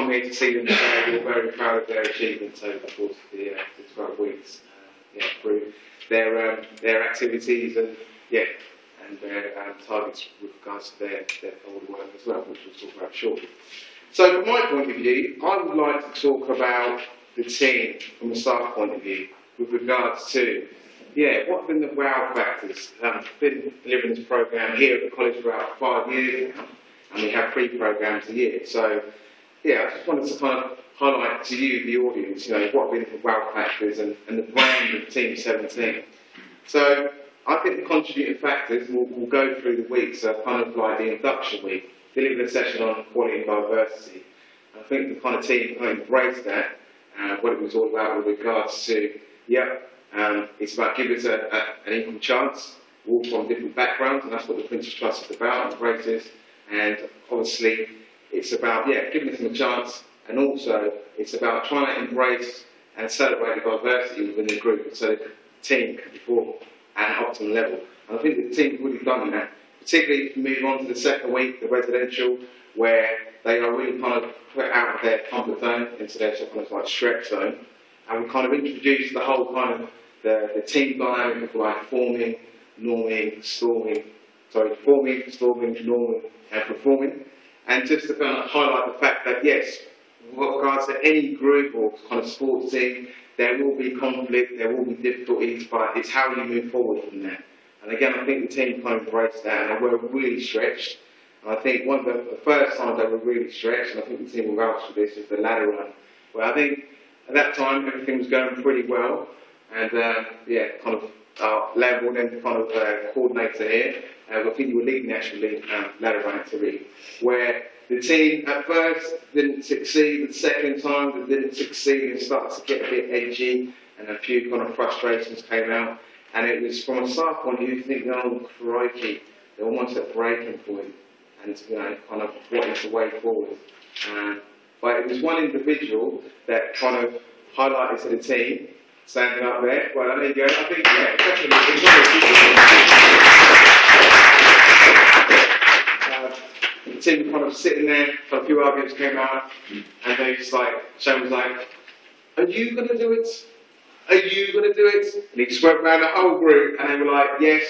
come here to see them today. We're very proud of their achievements over the course of the 12 weeks, through their activities and their targets with regards to their forward work as well, which we'll talk about shortly. So, from my point of view, I would like to talk about the team from a staff point of view with regards to what have been the wow factors. I've been delivering this programme here at the college for about 5 years now, and we have 3 programmes a year. So, I just wanted to kind of highlight to you, the audience, what have been the wow factors and the brand of Team 17. So, I think the contributing factors, we'll go through the week, so kind of like the induction week, delivering a session on quality and diversity. I think the kind of team kind of embraced that, what it was all about with regards to, it's about giving us an equal chance, we're all from different backgrounds, and that's what the Princess Trust is about, embraces, and obviously it's about, giving them a chance, and also it's about trying to embrace and celebrate the diversity within the group so the team can perform at an optimal level. And I think the team have really done that, particularly if you move on to the second week, the residential, where they are really kind of put out of their comfort zone into their kind of like stretch zone, and we kind of introduced the whole kind of the team dynamic of like forming, norming, forming, storming, norming, and performing, and just to kind of highlight the fact that yes, with regards to any group or kind of sports team, there will be conflict, there will be difficulties, but it's how you move forward from there. And again, I think the team kind of embraced that, and they were really stretched. And I think one of the first times they were really stretched, and I think the team will vouch for this, is the ladder run. Where I think at that time everything was going pretty well, and kind of our level and kind of coordinator here, I think you were leading the actual ladder run activity, where the team at first didn't succeed, the second time they didn't succeed and started to get a bit edgy, and a few kind of frustrations came out. And it was from a staff point of view, you think, oh crikey, they're almost at breaking point, and kind of what is the way forward. But it was one individual that kind of highlighted to the team, standing up there. Well, there you go. I think, definitely. The team kind of sitting there, a few arguments came out, and they just like, Shane was like, are you going to do it? Are you going to do it? And he just went around the whole group, and they were like, yes.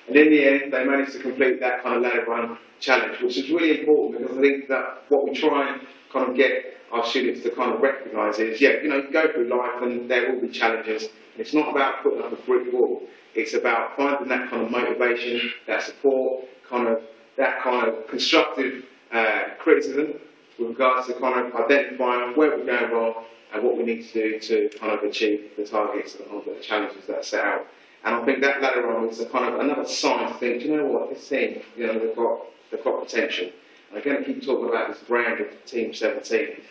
And in the end, they managed to complete that kind of ladder run challenge, which is really important, because I think that what we try and kind of get our students to kind of recognise is, you go through life and there will be challenges. And it's not about putting up a brick wall. It's about finding that kind of motivation, that support, that kind of constructive criticism with regards to kind of identifying where we're going wrong and what we need to do to kind of achieve the targets and the challenges that are set out. And I think that ladder run is a kind of another sign to think, you know what, this team, they've got potential. And again, I keep talking about this brand of Team 17.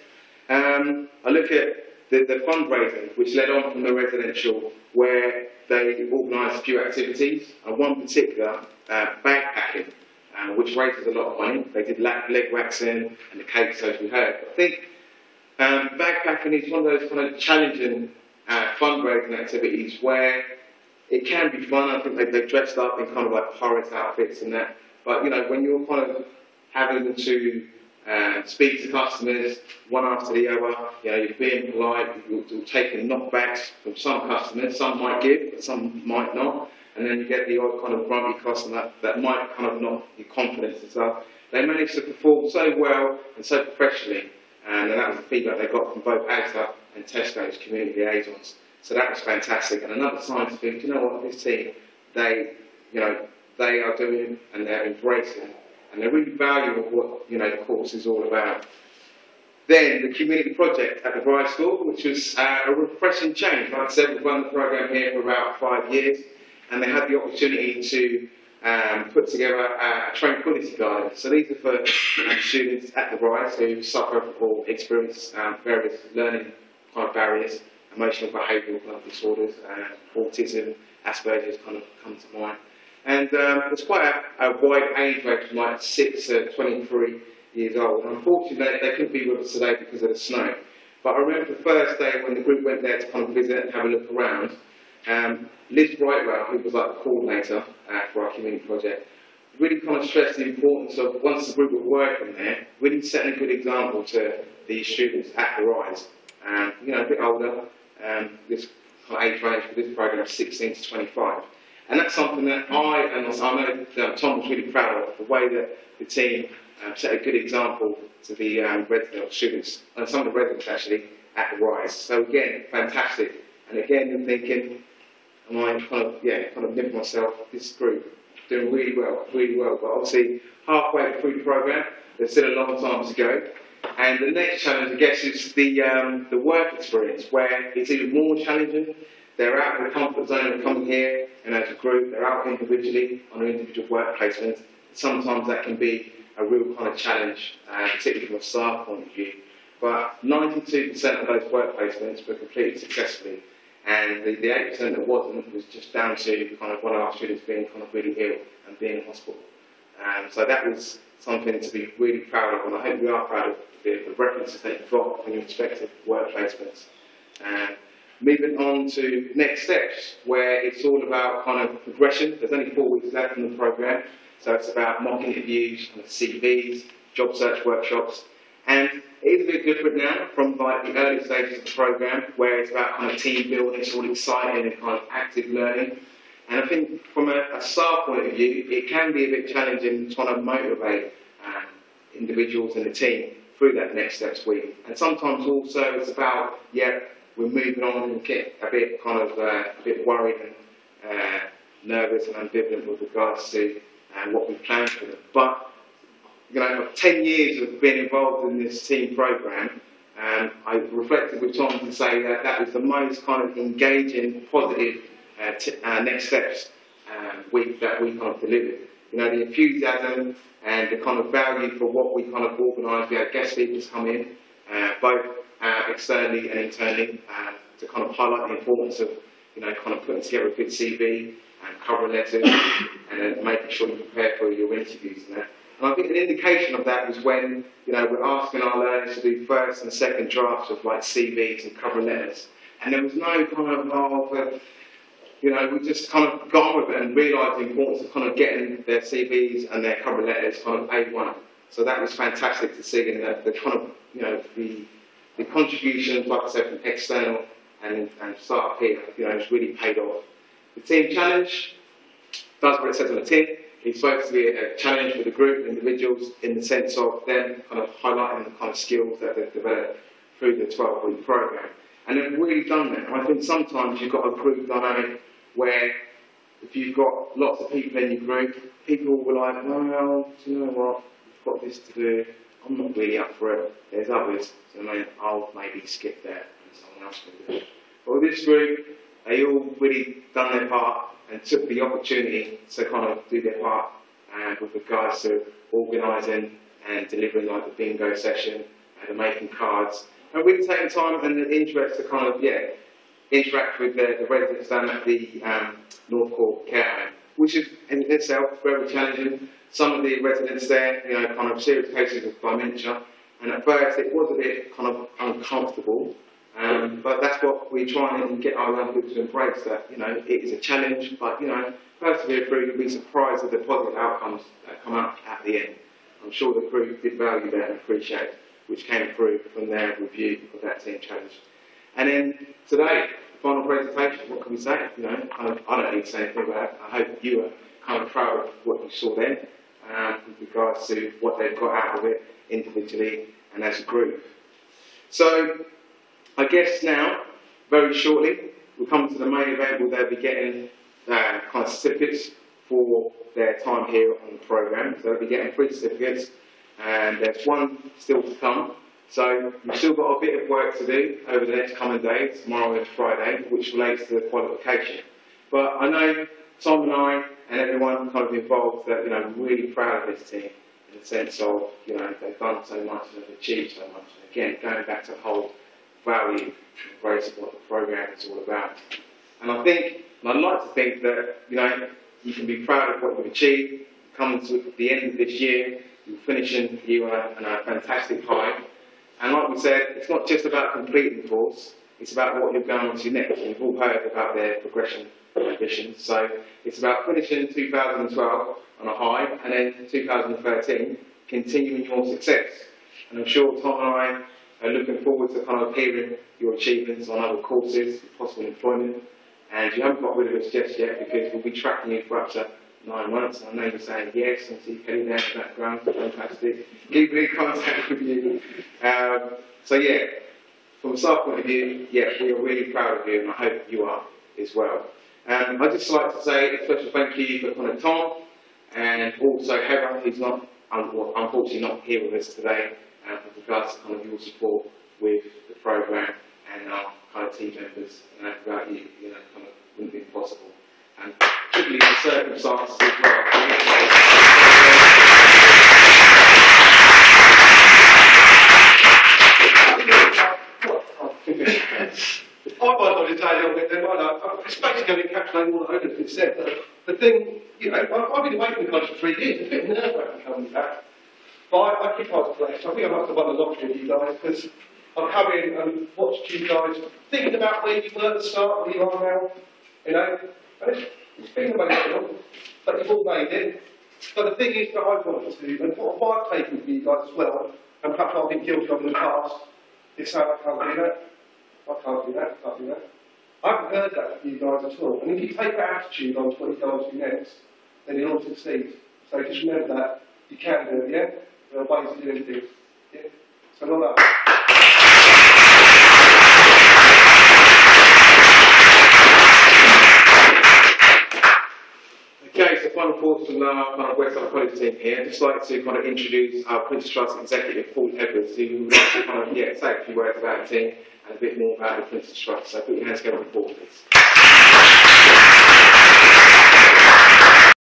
I look at the fundraising, which led on from the residential, where they organised a few activities, and one particular, bagpacking, which raises a lot of money. They did leg waxing and the cakes, as we heard. But I think bagpacking is one of those kind of challenging fundraising activities where it can be fun. I think they've dressed up in kind of like pirate outfits and that. But when you're kind of having to speak to customers one after the other, you're being polite, you're taking knockbacks from some customers. Some might give, but some might not. And then you get the odd kind of grumpy customer that might kind of knock your confidence and stuff. They managed to perform so well and so professionally, and that was the feedback they got from both ASDA and Tesco's community liaisons. So that was fantastic, and another sign to think, this team, they are doing and they're embracing, and they really value what the course is all about. Then the community project at the Bride School, which was a refreshing change. Like I said, we've run the programme here for about 5 years, and they had the opportunity to put together a tranquility garden. So these are for students at the Bride who suffer or experience various learning kind of barriers, emotional behavioural kind of disorders, autism, Asperger's kind of come to mind. And it's quite a wide age range, from like 6 to 23 years old. And unfortunately, they couldn't be with us today because of the snow. But I remember the first day when the group went there to kind of visit and have a look around, Liz Brightwell, who was like the coordinator for our community project, really kind of stress the importance of, once the group were working there, really setting a good example to the students at the Rise. You know, a bit older, this kind of age range for this program is 16 to 25. And that's something that I know Tom was really proud of, the way that the team set a good example to the resident students, and some of the residents actually, at the Rise. So again, fantastic. And again, you're thinking, am I kind of nipping myself, this group, doing really well, but obviously halfway through the program, there's still a long time to go. And the next challenge, I guess, is the work experience, where it's even more challenging. They're out of the comfort zone of coming here, and as a group, they're out individually on an individual work placement. Sometimes that can be a real kind of challenge, particularly from a staff point of view. But 92% of those work placements were completed successfully. And the 8% that wasn't was just down to kind of one of our students being kind of really ill and being in hospital. So that was something to be really proud of, and I hope we are proud of the references that you've got in your respective work placements. Moving on to next steps, where it's all about kind of progression. There's only 4 weeks left in the programme, so it's about mock interviews, kind of CVs, job search workshops, and it is a bit different now from like the early stages of the programme, where it's about kind of team building, it's all exciting and kind of active learning. And I think from a staff point of view, it can be a bit challenging trying to motivate individuals in the team through that next steps week. And sometimes also it's about, yeah, we're moving on and get a bit kind of a bit worried and nervous and ambivalent with regards to what we've planned for them. But you know, 10 years of being involved in this team programme, I reflected with Tom to say that that was the most kind of engaging, positive next steps week that we kind of delivered. You know, the enthusiasm and the kind of value for what we kind of organised. We had guest speakers come in, both externally and internally, to kind of highlight the importance of, you know, kind of putting together a good CV and covering letters and then making sure you prepare for your interviews and that. And I think an indication of that was when, you know, we're asking our learners to do first and second drafts of like CVs and cover letters. And there was no kind of, you know, we just kind of got on with it and realised the importance of kind of getting their CVs and their cover letters kind of A1. So that was fantastic to see, and the kind of, you know, the contributions, like I said, from external and staff here, you know, it's really paid off. The team challenge does what it says on the tin. It's supposed to be a challenge for the group and individuals in the sense of them kind of highlighting the kind of skills that they've developed through the 12-week programme. And they've really done that. And I think sometimes you've got a group dynamic where if you've got lots of people in your group, people will like, well, do you know what, we've got this to do, I'm not really up for it, there's others, so I'll maybe skip that and someone else can do it. But with this group, they all really done their part and took the opportunity to kind of do their part with regards to organising and delivering like the bingo session and making cards, and really taking time and the interest to kind of, yeah, interact with the residents down at the North Court Care Home, which is in itself very challenging. Some of the residents there, you know, kind of serious cases of dementia, and at first it was a bit kind of uncomfortable, but that's what we try and get our young people to embrace, that, you know, it is a challenge, but, you know, persevere through, you'll be surprised at the positive outcomes that come out at the end. I'm sure the group did value that and appreciate, which came through from their review of that team challenge. And then today, the final presentation, what can we say? You know, I don't need to say anything about it. I hope you are kind of proud of what you saw then, with regards to what they've got out of it individually and as a group. So, I guess now, very shortly, we'll come to the main event where they'll be getting kind of certificates for their time here on the programme. So they'll be getting 3 certificates, and there's 1 still to come. So we've still got a bit of work to do over the next coming days, tomorrow and Friday, which relates to the qualification. But I know Tom and I and everyone kind of involved that, you know, I'm really proud of this team in the sense of, you know, they've done so much and they've achieved so much. And again, going back to the whole value and embrace of what the programme is all about. And I think, and I'd like to think that, you know, you can be proud of what you've achieved. Coming to the end of this year, you're finishing you on a fantastic high. And like we said, it's not just about completing the course, it's about what you're going on to next. We've all heard about their progression ambitions, so it's about finishing 2012 on a high, and then 2013 continuing your success. And I'm sure Tom and I are looking forward to kind of hearing your achievements on other courses, possible employment. And you haven't got rid of us just yet, because we'll be tracking you for up to 9 months. I know you're saying yes, and see Kelly there in the background, fantastic. Keep in contact with you. So yeah, from a staff point of view, yeah, we are really proud of you, and I hope you are as well. I'd just like to say a special thank you for kind of Tom, and also Heather, who's not, unfortunately not here with us today, with regards to kind of your support with the programme and our kind of team members. And without you, you know, kind of wouldn't be possible. And particularly the circumstances as well. I might want to say a little bit there, might I? It's basically encapsulating all that has been said. The thing, you know, I've been away from the country for 3 years. It's a bit nerve-wracking coming back. But I keep hard to blessed. I think I must have won the lottery with you guys, because I've come in and watched you guys thinking about where you were at the start, where you are now. You know, and it's been amazing, but you've all made it. But the thing is that I wanted to, and what I've taken from you guys as well, and perhaps I've been guilty of in the past, is saying I can't do that. I can't do that, I can't do that. I haven't heard that from you guys at all. And if you take that attitude on to what you go on to next, then you'll all succeed. So just remember that you can do it, yeah? There are ways to do anything. Yeah? So well done. Okay, so final thoughts from our kind of Westside College team here. I'd just like to kind of introduce our Prince Trust Executive, Paul Edwards, who would like to kind of, say a few words about the team and a bit more about the Prince Trust. So put your hands together for Paul, please.